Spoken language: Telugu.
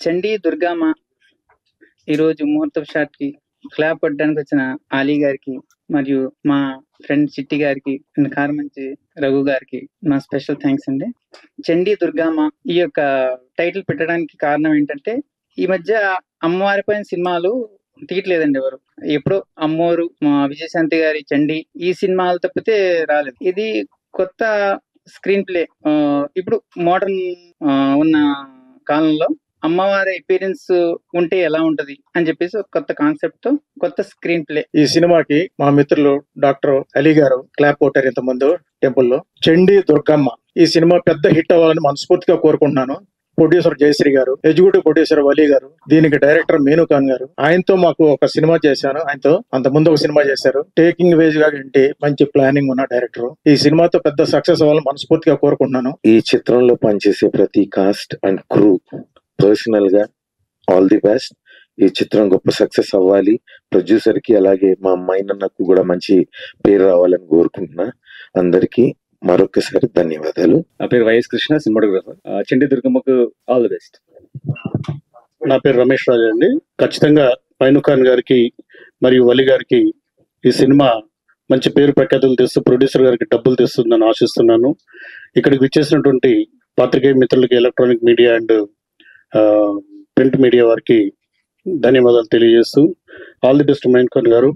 చండీ దుర్గమ్మ ఈరోజు ముహూర్తపు షాట్‌కి క్లాప్ కొట్టడానికి వచ్చిన ఆలీ గారికి, మరియు మా ఫ్రెండ్ చిట్టి గారికి, అండ్ కారమంచి రఘు గారికి నా స్పెషల్ థాంక్స్ అండి. చండీ దుర్గమ్మ ఈ యొక్క టైటిల్ పెట్టడానికి కారణం ఏంటంటే, ఈ మధ్య అమ్మవారి పైన సినిమాలు తీయట్లేదండి ఎవరు. ఎప్పుడో 'అమ్మోరు', మా విజయశాంతి గారి 'చండీ' ఈ సినిమాలు తప్పితే రాలేదు. ఇది కొత్త స్క్రీన్ ప్లే. ఇప్పుడు మోడర్న్ ఉన్న కాలంలో అమ్మవారి అపియరెన్స్ ఉంటే ఎలా ఉంటది అని చెప్పేసి ఒక కొత్త కాన్సెప్ట్ తో కొత్త స్క్రీన్ ప్లే. ఈ సినిమాకి మా మిత్రులు డాక్టర్ అలీ గారు క్లాప్ కొట్టారు ఇంత ముందు టెంపుల్లో. చండీ దుర్గమ్మ ఈ సినిమా పెద్ద హిట్ అవ్వాలని మనస్ఫూర్తిగా కోరుకుంటున్నాను. ప్రొడ్యూసర్ జయశ్రీ గారు, ఎగ్జిక్యూటివ్ ప్రొడ్యూసర్ వలీ గారు, దీనికి డైరెక్టర్ మీనూ ఖాన్ గారు. ఆయనతో మాకు ఒక సినిమా చేశాను. ఆయనతో అంత ముందు ఒక సినిమా చేశారు. టేకింగ్ వేజ్ గా ఏంటి మంచి ప్లానింగ్ ఉన్న డైరెక్టర్. ఈ సినిమాతో పెద్ద సక్సెస్ అవ్వాలని మనస్ఫూర్తిగా కోరుకుంటున్నాను. ఈ చిత్రంలో పనిచేసే ప్రతి కాస్ట్ అండ్ క్రూ పర్సనల్ గా ఆల్ ది బెస్ట్. ఈ చిత్రం గొప్ప సక్సెస్ అవ్వాలి. ప్రొడ్యూసర్ కి అలాగే మా మైనన్నకు కూడా మంచి పేరు రావాలని కోరుకుంటున్నా. అందరికి మరొకసారి ధన్యవాదాలు. నా పేరు వైఎస్ కృష్ణ, సినిమాటోగ్రఫర్. చండీ దుర్గమ్మకు ఆల్ ది బెస్ట్. నా పేరు రమేష్ రాజు అండి. ఖచ్చితంగా మైనూ ఖాన్ గారికి మరియు వలి గారికి ఈ సినిమా మంచి పేరు ప్రఖ్యాతులు తెస్తూ ప్రొడ్యూసర్ గారికి డబ్బులు తెస్తుందని ఆశిస్తున్నాను. ఇక్కడికి విచ్చేసినటువంటి పాత్రికేయ మిత్రులకి, electronic media and print media వారికి ధన్యవాదాలు తెలియజేస్తూ ఆల్ ది బెస్ట్ మైనూ ఖాన్ గారు.